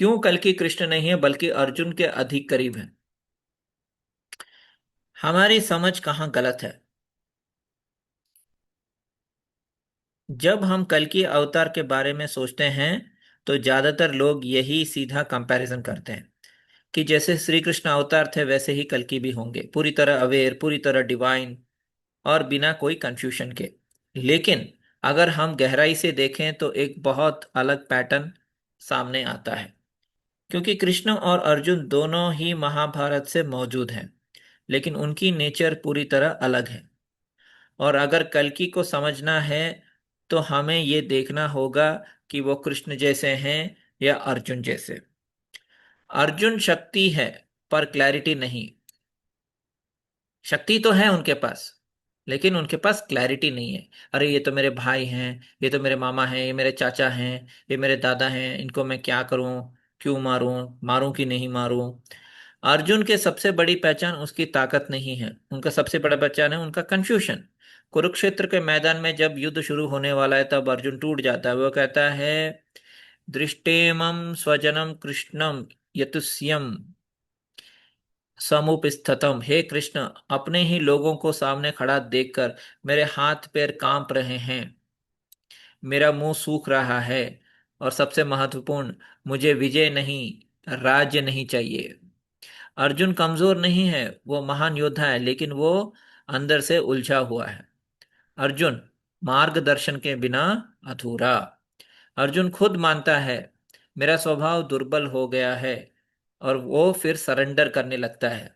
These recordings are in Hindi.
क्यों कल्कि कृष्ण नहीं है बल्कि अर्जुन के अधिक करीब है? हमारी समझ कहाँ गलत है? जब हम कल्कि अवतार के बारे में सोचते हैं तो ज्यादातर लोग यही सीधा कंपैरिजन करते हैं कि जैसे श्री कृष्ण अवतार थे वैसे ही कल्कि भी होंगे, पूरी तरह अवेयर, पूरी तरह डिवाइन और बिना कोई कंफ्यूजन के। लेकिन अगर हम गहराई से देखें तो एक बहुत अलग पैटर्न सामने आता है। क्योंकि कृष्ण और अर्जुन दोनों ही महाभारत से मौजूद हैं, लेकिन उनकी नेचर पूरी तरह अलग है। और अगर कल्कि को समझना है तो हमें ये देखना होगा कि वो कृष्ण जैसे हैं या अर्जुन जैसे। अर्जुन शक्ति है पर क्लैरिटी नहीं। शक्ति तो है उनके पास, लेकिन उनके पास क्लैरिटी नहीं है। अरे ये तो मेरे भाई हैं, ये तो मेरे मामा हैं, ये मेरे चाचा हैं, ये मेरे दादा हैं, इनको मैं क्या करूं, क्यों मारूं, मारूं कि नहीं मारूं। अर्जुन के सबसे बड़ी पहचान उसकी ताकत नहीं है, उनका सबसे बड़ा पहचान है उनका कंफ्यूजन। कुरुक्षेत्र के मैदान में जब युद्ध शुरू होने वाला है तब अर्जुन टूट जाता है। वो कहता है, दृष्टेमं स्वजनम कृष्णम यतुस्यम समुपस्थितम। हे कृष्ण, अपने ही लोगों को सामने खड़ा देखकर मेरे हाथ पैर कांप रहे हैं, मेरा मुंह सूख रहा है, और सबसे महत्वपूर्ण, मुझे विजय नहीं, राज्य नहीं चाहिए। अर्जुन कमजोर नहीं है, वो महान योद्धा है, लेकिन वो अंदर से उलझा हुआ है। अर्जुन मार्गदर्शन के बिना अधूरा। अर्जुन खुद मानता है, मेरा स्वभाव दुर्बल हो गया है, और वो फिर सरेंडर करने लगता है।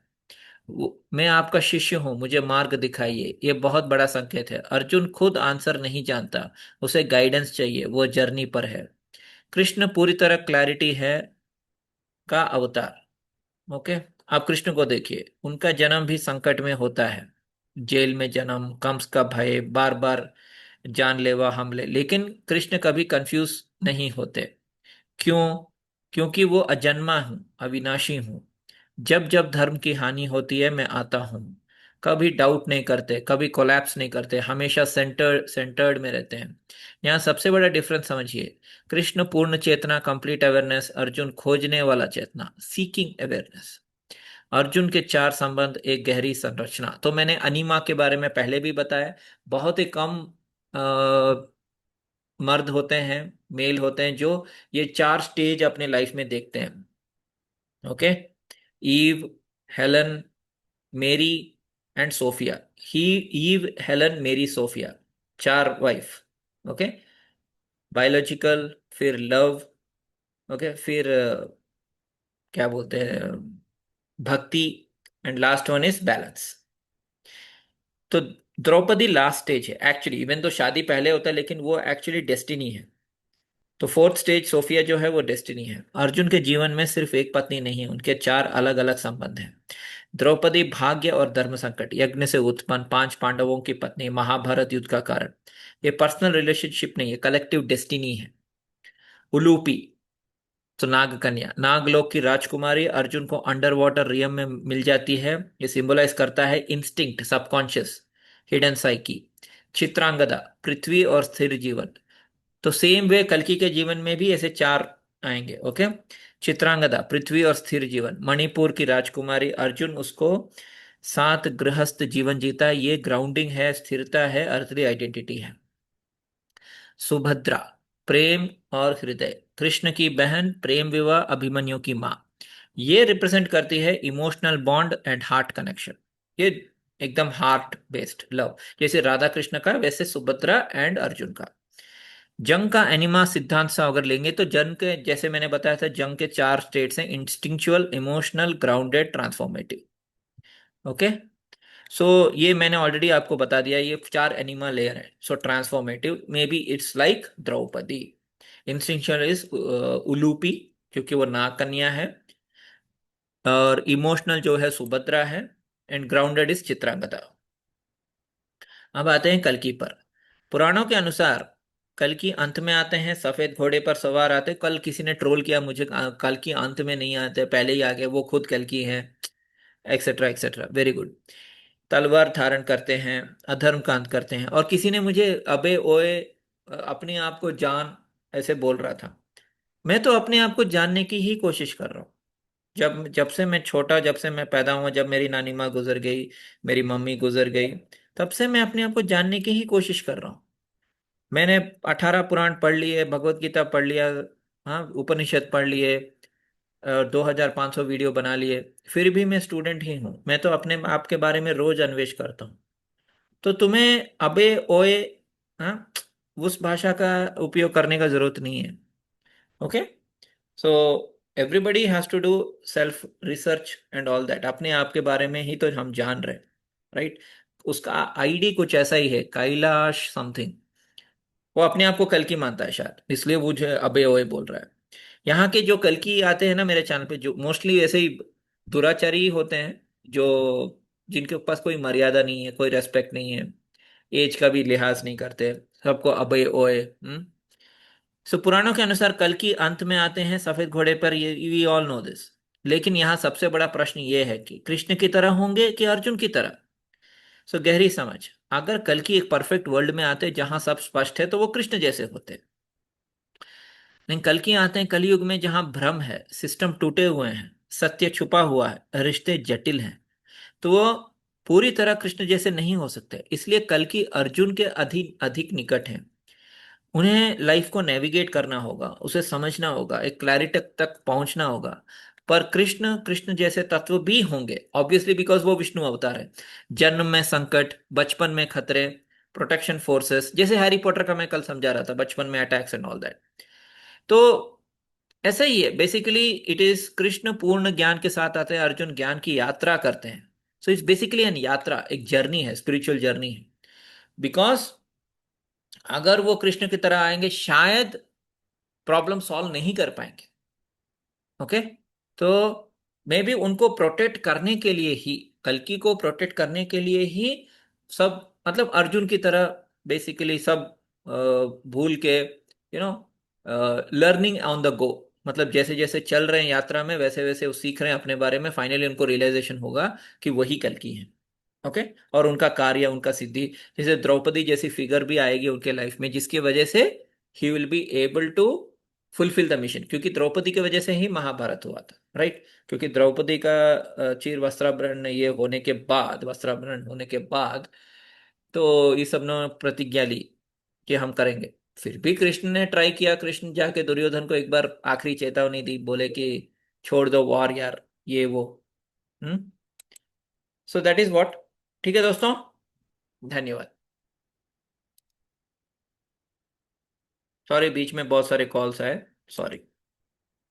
मैं आपका शिष्य हूं, मुझे मार्ग दिखाइए। ये बहुत बड़ा संकेत है। अर्जुन खुद आंसर नहीं जानता, उसे गाइडेंस चाहिए, वो जर्नी पर है। कृष्ण पूरी तरह क्लैरिटी है का अवतार। ओके। आप कृष्ण को देखिए, उनका जन्म भी संकट में होता है। जेल में जन्म, कंस का भय, बार बार जानलेवा हमले, लेकिन कृष्ण कभी कंफ्यूज नहीं होते। क्यों? क्योंकि वो अजन्मा हूं, अविनाशी हूं। जब जब धर्म की हानि होती है मैं आता हूं। कभी डाउट नहीं करते, कभी कोलैप्स नहीं करते, हमेशा सेंटर्ड में रहते हैं। यहाँ सबसे बड़ा डिफरेंस समझिए। कृष्ण पूर्ण चेतना, कंप्लीट अवेयरनेस, अर्जुन खोजने वाला चेतना, सीकिंग अवेयरनेस। अर्जुन के चार संबंध, एक गहरी संरचना। तो मैंने अनिमा के बारे में पहले भी बताया। बहुत ही कम मर्द होते हैं, मेल होते हैं जो ये चार स्टेज अपने लाइफ में देखते हैं। Okay. Eve, Helen, Mary and Sophia. ही, ईव, हेलन, मेरी, सोफिया, चार वाइफ। ओके। बायोलॉजिकल, फिर लव, ओके, फिर क्या बोलते हैं, bhakti, and last one is balance. तो द्रौपदी लास्ट स्टेज है एक्चुअली। इवन तो शादी पहले होता है, लेकिन वो एक्चुअली डेस्टिनी है। तो फोर्थ स्टेज सोफिया जो है वो डेस्टिनी है। अर्जुन के जीवन में सिर्फ एक पत्नी नहीं है, उनके चार अलग अलग संबंध हैं। द्रौपदी भाग्य और धर्म संकट, यज्ञ से उत्पन्न, पांच पांडवों की पत्नी, महाभारत युद्ध का कारण। ये पर्सनल रिलेशनशिप नहीं है, कलेक्टिव डेस्टिनी है। उलूपी, तो नाग कन्या, नागलोक की राजकुमारी, अर्जुन को अंडर वाटर रियम में मिल जाती है। ये सिंबलाइज करता है instinct, subconscious, hidden psyche. Chitrangada, पृथ्वी और स्थिर जीवन। तो सेम वे कल्कि के जीवन में भी ऐसे चार आएंगे। ओके। चित्रांगदा, पृथ्वी और स्थिर जीवन। मणिपुर की राजकुमारी, अर्जुन उसको साथ गृहस्थ जीवन जीता है, ये ग्राउंडिंग है, स्थिरता है, अर्थली आइडेंटिटी है। सुभद्रा, प्रेम और हृदय, कृष्ण की बहन, प्रेम विवाह, अभिमन्यु की माँ। ये रिप्रेजेंट करती है emotional bond and heart connection. ये एकदम हार्ट बेस्ड लव, जैसे राधा कृष्ण का वैसे सुभद्रा एंड अर्जुन का। जंग का एनिमा सिद्धांत से अगर लेंगे तो जंग के, जैसे मैंने बताया था, जंग के चार स्टेट्स हैं, instinctual, emotional, grounded, transformative. Okay. So ये मैंने ऑलरेडी आपको बता दिया, ये चार एनिमा लेयर है। So transformative may be it's like Draupadi. Instinctual is Ulupi, क्योंकि वो नाग कन्या है। और इमोशनल जो है सुभद्रा है। And grounded is Chitrangada. अब आते हैं कल्कि पर। पुराणों के अनुसार कल्कि अंत में आते हैं, सफेद घोड़े पर सवार आते। कल किसी ने ट्रोल किया मुझे, कल्कि अंत में नहीं आते, पहले ही आ गए, वो खुद कल्कि हैं, एक्सेट्रा एक्सेट्रा। Very good. तलवार धारण करते हैं, अधर्म का अंत करते हैं। और किसी ने मुझे अबे ओए, अपने आप को जान, ऐसे बोल रहा था। मैं तो अपने आप को जानने की ही कोशिश कर रहा हूँ। जब जब से मैं छोटा, जब से मैं पैदा हुआ, जब मेरी नानी माँ गुजर गई, मेरी मम्मी गुजर गई, तब से मैं अपने आप को जानने की ही कोशिश कर रहा हूँ। मैंने 18 पुराण पढ़ लिए, भगवत गीता पढ़ लिया, हाँ, उपनिषद पढ़ लिए, 2500 वीडियो बना लिए, फिर भी मैं स्टूडेंट ही हूँ। मैं तो अपने आप के बारे में रोज अन्वेष करता हूँ। तो तुम्हें अबे ओए, हाँ, उस भाषा का उपयोग करने का जरूरत नहीं है। Okay. So everybody has to do self research and all that. अपने आप के बारे में ही तो हम जान रहे हैं, राइट। उसका आईडी कुछ ऐसा ही है, कैलाश समथिंग। वो अपने आप को कल्कि मानता है शायद, इसलिए वो जो अबे ओए बोल रहा है। यहाँ के जो कल्कि आते हैं ना मेरे चैनल पे, जो मोस्टली ऐसे ही दुराचारी ही होते हैं, जो जिनके पास कोई मर्यादा नहीं है, कोई रेस्पेक्ट नहीं है, एज का भी लिहाज नहीं करते, सबको अबे ओए। सो पुराणों के अनुसार कल्कि अंत में आते हैं सफेद घोड़े पर, ये वी ऑल नो दिस। लेकिन यहाँ सबसे बड़ा प्रश्न ये है कि कृष्ण की तरह होंगे कि अर्जुन की तरह। सो गहरी समझ, अगर कल्कि एक परफेक्ट वर्ल्ड में आते जहां सब स्पष्ट है तो वो कृष्ण जैसे होते। लेकिन कल्कि आते हैं कलयुग में जहां भ्रम है, सिस्टम टूटे हुए हैं, सत्य छुपा हुआ है, रिश्ते जटिल हैं, तो वो पूरी तरह कृष्ण जैसे नहीं हो सकते। इसलिए कल्कि अर्जुन के अधिक अधिक निकट हैं। उन्हें लाइफ को नेविगेट करना होगा, उसे समझना होगा, एक क्लैरिटी तक पहुंचना होगा। पर कृष्ण कृष्ण जैसे तत्व भी होंगे ऑब्वियसली, बिकॉज वो विष्णु अवतार है। जन्म में संकट, बचपन में खतरे, प्रोटेक्शन फोर्सेस, जैसे हैरी पॉटर का मैं कल समझा रहा था, बचपन में अटैक्स एंड ऑल दैट। तो ऐसा ही है बेसिकली। इट इज कृष्ण पूर्ण ज्ञान के साथ आते हैं, अर्जुन ज्ञान की यात्रा करते हैं। सो इट्स बेसिकली एन यात्रा, एक जर्नी है, स्पिरिचुअल जर्नी है। बिकॉज अगर वो कृष्ण की तरह आएंगे शायद प्रॉब्लम सॉल्व नहीं कर पाएंगे। ओके। तो मे बी उनको प्रोटेक्ट करने के लिए ही, कल्कि को प्रोटेक्ट करने के लिए ही सब, मतलब अर्जुन की तरह बेसिकली सब भूल के, no, learning on the go. मतलब जैसे जैसे चल रहे हैं यात्रा में, वैसे वैसे वो सीख रहे हैं अपने बारे में, फाइनली उनको रियलाइजेशन होगा कि वही कल्कि है। ओके। और उनका कार्य, उनका सिद्धि, जैसे द्रौपदी जैसी फिगर भी आएगी उनके लाइफ में, जिसकी वजह से he will be able to fulfil the mission. क्योंकि द्रौपदी की वजह से ही महाभारत हुआ था, राइट। क्योंकि द्रौपदी का चीर वस्त्राभरण ये होने के बाद, वस्त्राभरण होने के बाद, तो ये सब ने प्रतिज्ञा ली कि हम करेंगे। फिर भी कृष्ण ने ट्राई किया, कृष्ण जाके दुर्योधन को एक बार आखिरी चेतावनी दी, बोले कि छोड़ दो वॉर यार, ये वो। Hmm. So that is what. ठीक है दोस्तों, धन्यवाद। सॉरी, बीच में बहुत सारे कॉल्स आए, सॉरी।